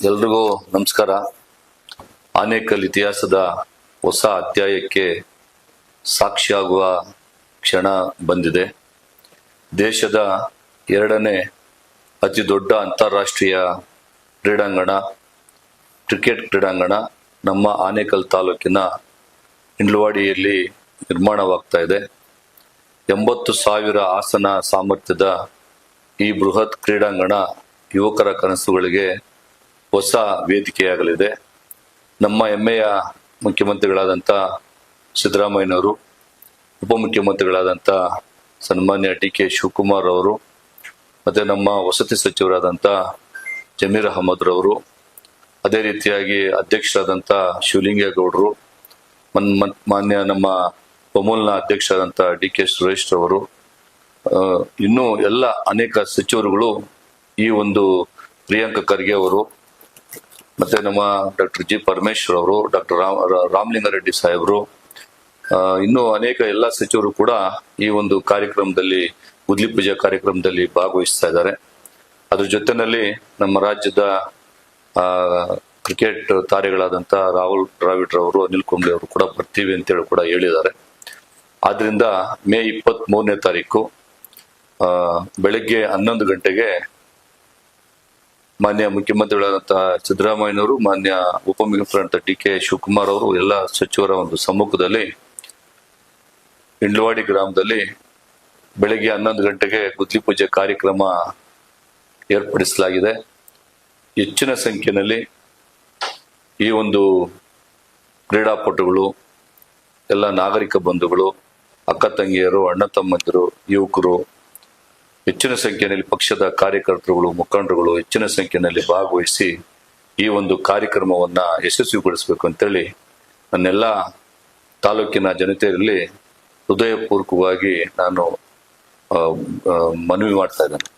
ಎಲ್ರಿಗೂ ನಮಸ್ಕಾರ. ಆನೇಕಲ್ ಇತಿಹಾಸದ ಹೊಸ ಅಧ್ಯಾಯಕ್ಕೆ ಸಾಕ್ಷಿಯಾಗುವ ಕ್ಷಣ ಬಂದಿದೆ. ದೇಶದ ಎರಡನೇ ಅತಿ ದೊಡ್ಡ ಅಂತಾರಾಷ್ಟ್ರೀಯ ಕ್ರೀಡಾಂಗಣ, ಕ್ರಿಕೆಟ್ ಕ್ರೀಡಾಂಗಣ ನಮ್ಮ ಆನೇಕಲ್ ತಾಲೂಕಿನ ಇಂಡ್ಲವಾಡಿಯಲ್ಲಿ ನಿರ್ಮಾಣವಾಗ್ತಾ ಇದೆ. 80,000 ಆಸನ ಸಾಮರ್ಥ್ಯದ ಈ ಬೃಹತ್ ಕ್ರೀಡಾಂಗಣ ಯುವಕರ ಕನಸುಗಳಿಗೆ ಹೊಸ ವೇದಿಕೆಯಾಗಲಿದೆ. ನಮ್ಮ ಹೆಮ್ಮೆಯ ಮುಖ್ಯಮಂತ್ರಿಗಳಾದಂಥ ಸಿದ್ದರಾಮಯ್ಯನವರು, ಉಪಮುಖ್ಯಮಂತ್ರಿಗಳಾದಂಥ ಸನ್ಮಾನ್ಯ ಡಿ.ಕೆ. ಶಿವಕುಮಾರ್ ಅವರು, ಮತ್ತು ನಮ್ಮ ವಸತಿ ಸಚಿವರಾದಂಥ ಜಮೀರ್ ಅಹಮದ್ ರವರು, ಅದೇ ರೀತಿಯಾಗಿ ಅಧ್ಯಕ್ಷರಾದಂಥ ಶಿವಲಿಂಗೇಗೌಡರು, ಮಾನ್ಯ ನಮ್ಮ ಒಮೂಲ್ನ ಅಧ್ಯಕ್ಷರಾದಂಥ ಡಿ.ಕೆ. ಸುರೇಶ್ ರವರು, ಇನ್ನೂ ಎಲ್ಲ ಅನೇಕ ಸಚಿವರುಗಳು, ಈ ಒಂದು ಪ್ರಿಯಾಂಕ ಖರ್ಗೆ ಅವರು, ಮತ್ತೆ ನಮ್ಮ ಡಾಕ್ಟರ್ ಜಿ ಪರಮೇಶ್ವರ್ ಅವರು, ಡಾಕ್ಟರ್ ರಾಮಲಿಂಗಾರೆಡ್ಡಿ ಸಾಹೇಬರು, ಇನ್ನೂ ಅನೇಕ ಎಲ್ಲ ಸಚಿವರು ಕೂಡ ಈ ಒಂದು ಕಾರ್ಯಕ್ರಮದಲ್ಲಿ, ಗುದ್ಲಿ ಪೂಜೆ ಕಾರ್ಯಕ್ರಮದಲ್ಲಿ ಭಾಗವಹಿಸ್ತಾ ಇದ್ದಾರೆ. ಅದ್ರ ಜೊತೆಯಲ್ಲಿ ನಮ್ಮ ರಾಜ್ಯದ ಕ್ರಿಕೆಟ್ ತಾರೆಗಳಾದಂಥ ರಾಹುಲ್ ದ್ರಾವಿಡ್ ರವರು, ಅನಿಲ್ ಕುಂಬ್ಳೆ ಅವರು ಕೂಡ ಬರ್ತೀವಿ ಅಂತೇಳಿ ಕೂಡ ಹೇಳಿದ್ದಾರೆ. ಆದ್ರಿಂದ ಮೇ 23ನೇ ತಾರೀಕು ಬೆಳಗ್ಗೆ 11 ಗಂಟೆಗೆ ಮಾನ್ಯ ಮುಖ್ಯಮಂತ್ರಿಗಳಾದಂತಹ ಸಿದ್ದರಾಮಯ್ಯನವರು, ಮಾನ್ಯ ಉಪಮುಖ್ಯಮಂತ್ರಿ ಡಿ.ಕೆ. ಶಿವಕುಮಾರ್ ಅವರು, ಎಲ್ಲ ಸಚಿವರ ಒಂದು ಸಮ್ಮುಖದಲ್ಲಿ ಇಂಡ್ಲವಾಡಿ ಗ್ರಾಮದಲ್ಲಿ ಬೆಳಗ್ಗೆ 11 ಗಂಟೆಗೆ ಗುದ್ಲಿ ಪೂಜೆ ಕಾರ್ಯಕ್ರಮ ಏರ್ಪಡಿಸಲಾಗಿದೆ. ಹೆಚ್ಚಿನ ಸಂಖ್ಯೆಯಲ್ಲಿ ಈ ಒಂದು ಕ್ರೀಡಾಪಟುಗಳು, ಎಲ್ಲ ನಾಗರಿಕ ಬಂಧುಗಳು, ಅಕ್ಕ ತಂಗಿಯರು, ಅಣ್ಣ ತಮ್ಮಂದಿರು, ಯುವಕರು, ಹೆಚ್ಚಿನ ಸಂಖ್ಯೆಯಲ್ಲಿ ಪಕ್ಷದ ಕಾರ್ಯಕರ್ತರುಗಳು, ಮುಖಂಡರುಗಳು ಹೆಚ್ಚಿನ ಸಂಖ್ಯೆಯಲ್ಲಿ ಭಾಗವಹಿಸಿ ಈ ಒಂದು ಕಾರ್ಯಕ್ರಮವನ್ನ ಯಶಸ್ವಿಗೊಳಿಸಬೇಕು ಅಂತೇಳಿ ನನ್ನೆಲ್ಲ ತಾಲೂಕಿನ ಜನತೆಯಲ್ಲಿ ಹೃದಯಪೂರ್ವಕವಾಗಿ ನಾನು ಮನವಿ ಮಾಡ್ತಾ ಇದ್ದೇನೆ.